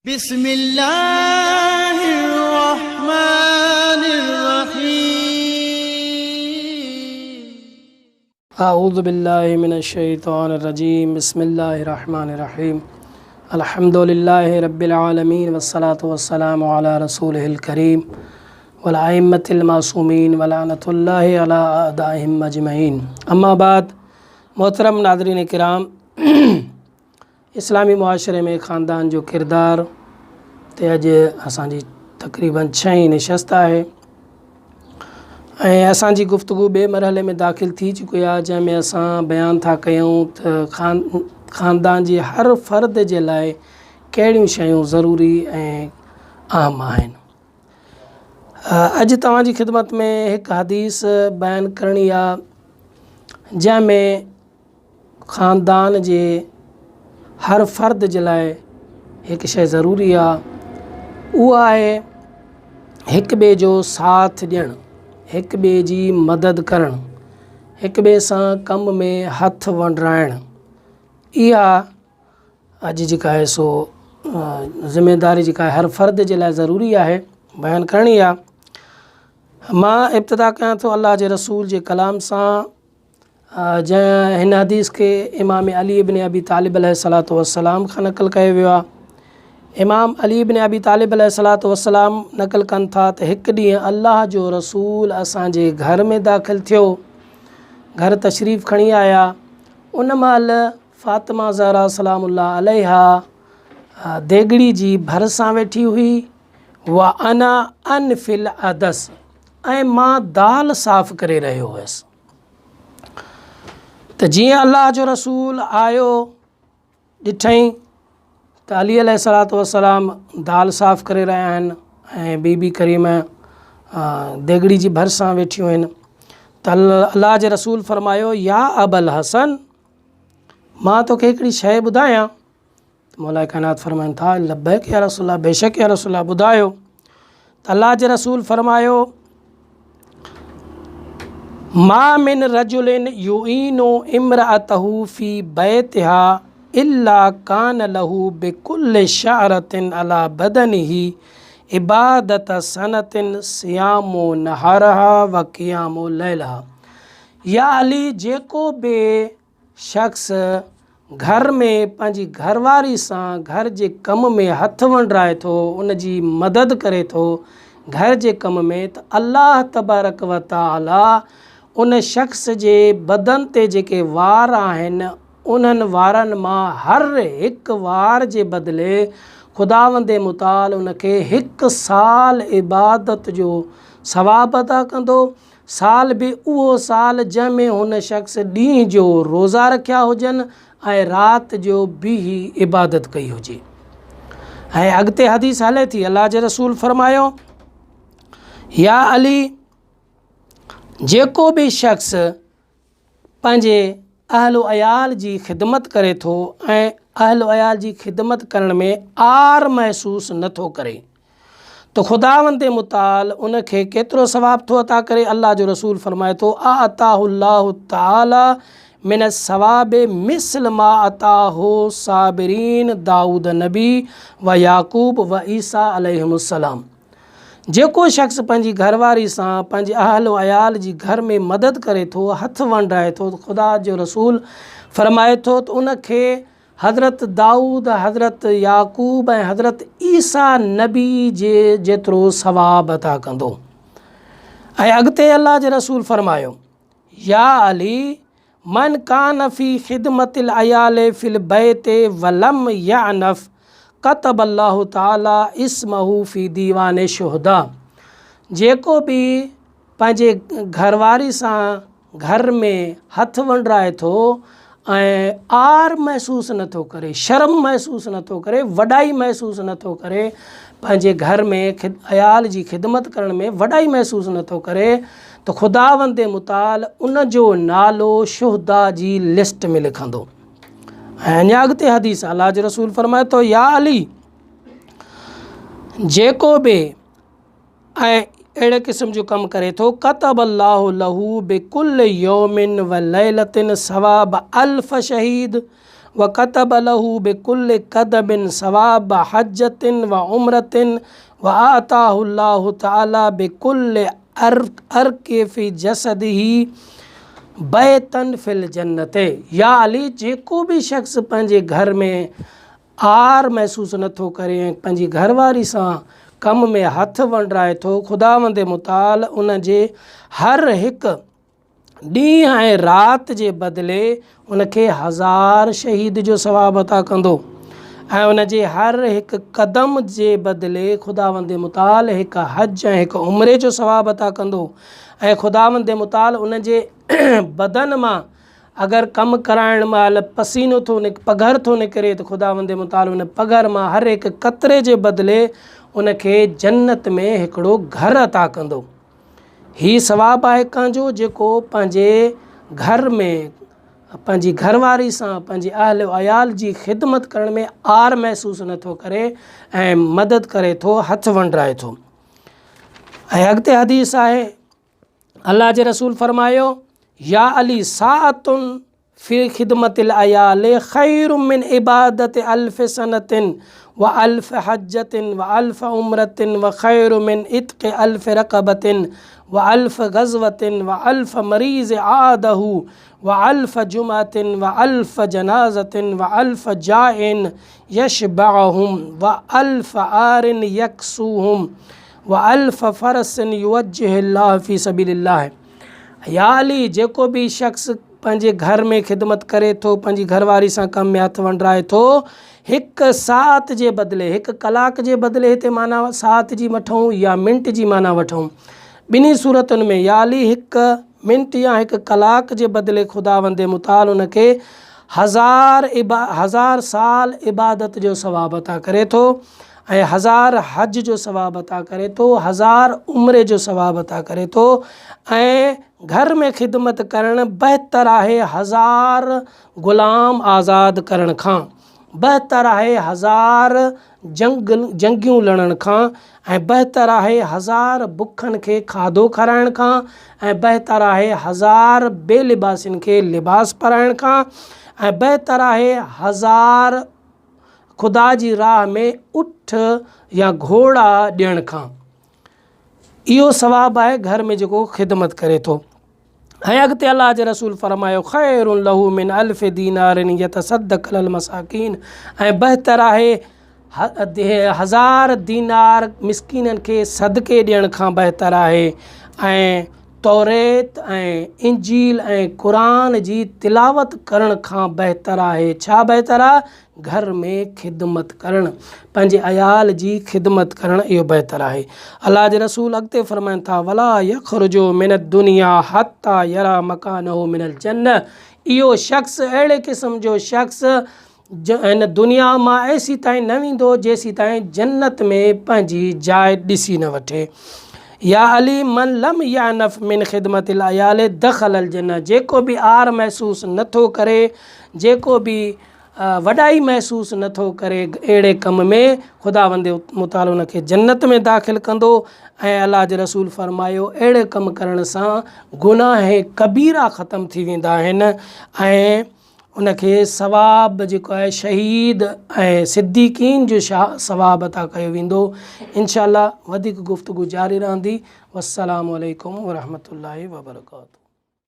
बिस्मिल्लाहिर्रहमानिर्रहीम। अऊज़ु बिल्लाहि मिनश्शैतानिर्रजीम। बिस्मिल्लाहिर्रहमानिर्रहीम। अल्हम्दुलिल्लाहि रब्बिल आलमीन वस्सलातु वस्सलामु अला रसूलिहिल करीम वल अइम्मतिल मासूमीन व लानतुल्लाहि अला अअदाइहिम अजमईन। अम्मा बाद, मोहतरम नाज़रीन किराम, इस्लामी मुआशरे में ख़ानदान जो किरदार ते अॼु असांजी तक़रीबन 6वीं नशस्त आहे ऐं असांजी गुफ़्तगू ॿिए मरहले में दाख़िल थी चुकी आहे, जंहिंमें असां बयानु था कयूं त ख़ानदान जे हर फ़र्द जे लाइ कहिड़ियूं शयूं ज़रूरी ऐं अहम आहिनि। अॼु तव्हांजी ख़िदमत में हिकु हदीस बयानु करणी आहे, जंहिंमें ख़ानदान जे हर फ़र्द जे लाइ हिकु शइ ज़रूरी आहे, उहा आहे हिक ॿिए जो साथ ॾियणु, हिक ॿिए जी मदद करणु, हिक ॿिए सां कम में हथ वंडराइणु। इहा अॼु जेका आहे सो ज़िमेदारी जेका आहे हर फ़र्द जे लाइ ज़रूरी आहे, बयानु करणी आहे। मां इब्तिदा कयां थो अल्लाह जे रसूल जे कलाम सां, जंहिं हिन हदीस खे इमाम अली इब्न अबी तालिब अलैहिस्सलातु वस्सलाम खां नक़ल कयो वियो आहे। इमाम अली इब्न अबी तालिब अलैहिस्सलातु वस्सलाम नक़ल कनि था त हिकु ॾींहुं अल्लाह जो रसूल असांजे घर में दाख़िल थियो, घर तशरीफ़ खणी आया। उन महिल फ़ातिमा ज़हरा सलामुल्लाह अलैहा देगड़ी जी भरिसां वेठी हुई, व अना अनफिल अदस, ऐं मां दाल साफ़ करे रहियो हुयसि। त जीअं अल्लाह जो रसूल आयो, ॾिठईं त अली अलैहिस्सलातु वस्सलाम दाल साफ़ करे रहिया आहिनि ऐं बीबी करीम देगड़ी जी भरिसां वेठियूं आहिनि। त अल्लाह जे रसूल फ़रमायो, या अबल हसन, मां तोखे हिकिड़ी शइ ॿुधायां? मौलाए काइनात फ़रमाइनि था, लब्बैक या रसूलल्लाह, बेशक या रसूलल्लाह, ॿुधायो। त अल्लाह जे रसूल फ़रमायो, मा मिन रजुलिन युईनु इम्रअतहु फ़ी बैतिहा इल्ला कान लहू बिकुल्लि शअरतिन अला बदनिही इबादत सनतिन सियामु नहारहा व क़ियामु लैलहा। या अली, जेको बि शख़्स घर में पंहिंजी घरवारी सां घर जे कम में हथ वंडराए थो, उन जी मदद करे थो घर जे कम में, त अल्लाह तबारक व तआला उन शख़्स जे बदन ते जेके वार आहिनि, उन्हनि वारनि मां हर हिकु वार जे बदिले ख़ुदावंद मुताल उनखे 1 साल इबादत जो सवाब अदा कंदो। साल बि उहो साल जंहिंमें हुन शख़्स ॾींहं जो रोज़ा रखिया हुजनि ऐं राति जो बि इबादत कई हुजे। ऐं अॻिते हदीस हले थी, अल्लाह जे रसूल फ़रमायो, या अली, जेको बि शख़्स पंहिंजे अहल अयाल जी ख़िदमत करे थो ऐं अहल अयाल जी ख़िदमत करण में आर महसूस नथो करे, तो ख़ुदावंद मुताल उनखे केतिरो सवाब थो अता करे? अल्लाह जो रसूल फ़रमाए थो, आताहुल्लाहु ताला मिन सवाब मिसल मा अताहु साबिरीन दाऊद नबी व याकूब व ईसा अलैहिमुस्सलाम। जेको शख़्स पंहिंजी घरवारी सां पंहिंजे अहल अयाल जी घर में मदद करे थो, हथ वंडराए थो, ख़ुदा जो रसूल फ़रमाए थो त उनखे हज़रत दाऊद, हज़रत याकूब ऐं हज़रत ईसा नबी जे जेतिरो सवाब अता कंदो। ऐं अॻिते अल्लाह जे रसूल फ़रमायो, या अली, मन कान फ़ी ख़िदमतिल अयाल फ़िल बैत वलम यानफ़ कतब अल्लाह ताला इस्महु फ़ी दीवान शुहदा। जेको बि पंहिंजे घरवारी सां घर में हथ वंडराए थो ऐं आर महसूस नथो करे, शर्म महसूस नथो करे, वॾाई महसूस नथो करे, पंहिंजे घर में अयाल जी ख़िदमत करण में वॾाई महसूस नथो करे, त ख़ुदावंद मुताल उन जो नालो शुहदा जी लिस्ट में लिखंदो। ऐं अञा अॻिते हदीस अल्लाह जो रसूल फ़रमाए थो, या अली, जेको बि ऐं अहिड़े क़िस्म जो कमु करे थो, कतब अल्लाहु लहू बिकुल्ल यौमिन व लैलतिन सवाब अल्फ शहीद वकतब लहू बिकुल्ल कदबिन सवाब हज्जतिन व उम्रतिन व आताहुल्लाहु तआला बिकुल्ल अर्के फी जसदिही बैतन फिल जन्नते। या अली जेको भी शख्स पंहिंजे घर में आर महसूसु नथो करे ऐं पंहिंजी घरवारी सां कम में हथ वंडराए थो, ख़ुदावंद मुताल उन जे हर हिकु ॾींहुं ऐं राति जे बदिले उनखे 1000 शहीद जो सवाब अता कंदो ऐं उन जे हर हिकु क़दम जे बदिले ख़ुदावंद मुताल हिकु हज ऐं हिकु उम्रे जो सवाब अता कंदो ऐं ख़ुदावंद मुताल उन जे बदन मां अगरि कमु कराइण महिल पसीनो थो पघर थो निकिरे त ख़ुदावंद मुताल उन पघर मां हर हिकु क़तरे जे बदिले उनखे जन्नत में हिकिड़ो घर अता कंदो। ही सवाब आहे कंहिंजो जेको पंहिंजे घर में पंहिंजी घरवारी सां पंहिंजी अहल अयाल जी ख़िदमत करण में आर महसूसु नथो करे ऐं मदद करे थो, हथ वंडराए थो। ऐं अॻिते हदीस आहे, अल्लाह जे रसूल फरमायो, या अली साअतुन फ़ी ख़िदमतिल अयाल ख़ैरुम मिन इबादत अल्फ़ सनतिन व अल्फ़ हज्जतिन व अल्फ़ उम्रतिन व खैरु मिन इत्क़ अल्फ़ रक़बतिन व अल्फ़ गज़वतिन व अल्फ़ मरीज़ आदहू व अल्फ़ जुमातिन व अल्फ़ जनाज़तिन व अल्फ़ जाइन यशबअहुम व अल्फ़ आरिन यक्सूहुम व अल्फ़ फ़रसिन युवज्जिहुल्लाह फ़ी सबीलिल्लाह। या अली जेको भी शख्स पंहिंजे घर में ख़िदमत करे थो, पंहिंजी घरवारी सां कम में हथ वंडराए थो, हिकु सात जे बदिले, हिकु कलाक जे बदिले हिते माना सात जी वठूं या मिंट जी माना वठूं, ॿिन्ही सूरतुनि में या अली हिकु मिंट या हिकु कलाक जे बदिले ख़ुदावंद मुताल उनखे 1000 साल इबादत जो सवाब अता करे थो ऐं 1000 हज जो सवाब अता करे थो, 1000 उम्रे जो सवाब अता करे थो। ऐं घर में ख़िदमत करणु बहितर आहे 1000 ग़ुलाम आज़ाद करण खां, बहितर आहे 1000 जंगियूं लड़ण खां, ऐं बहितर आहे 1000 बुखनि खे खाधो खाराइण खां, ऐं बहितर आहे 1000 बेलिबासिन खे लिबास पाराइण खां, ऐं बहितर आहे 1000 ख़ुदा जी राह में उठ या घोड़ा ॾियण खां। इहो सवाब आहे घर में जेको ख़िदमत करे थो। ऐं अॻिते अल्लाह जे रसूल फरमायो, ख़ैरुन लहू मिन अल्फ़ दीनारिन यतसद्दक़ अलल मसाकीन, ऐं बहितर आहे 1000 दीनार मिस्कीननि खे सदके ॾियण खां बहितर आहे, ऐं तौरेत ऐं इंजील ऐं क़ुरान जी तिलावत करण खां बहितर आहे। छा बहितर आहे? घर में ख़िदमत करणु, पंहिंजे अयाल जी ख़िदमत करणु, इहो बहितर आहे। अल्लाह जे रसूल अॻिते फरमाइनि था, वला यख़रुजु मिन दुनिया हत्ता यरा मकानहु मिनल जन्नह। इहो शख़्स अहिड़े क़िस्म जो शख़्स हिन दुनिया मां ऐसी ताईं न वेंदो जेसी ताईं जन्नत में पंहिंजी जाइ ॾिसी न वठे। या अली मन लम यानफ़ मिन ख़िदमतिल अयाल दख़लल जन्नह। जेको भी आर महसूसु नथो करे, जेको भी वॾाई महसूसु नथो करे अहिड़े कम में, ख़ुदावंद मुताल उनखे जन्नत में दाख़िल कंदो। ऐं अल्लाह जे रसूल फरमायो, अहिड़े कम करण सां गुनाह कबीरा ख़तम थी वेंदा आहिनि ऐं उनखे सवाब जेको आहे शहीद ऐं सिद्दीक़ीन जो सवाब अता कयो वेंदो। इंशाअल्लाह वधीक गुफ़्तगू जारी रहंदी। वस्सलामु अलैकुम वरहमतुल्लाहि वबरकातुहू।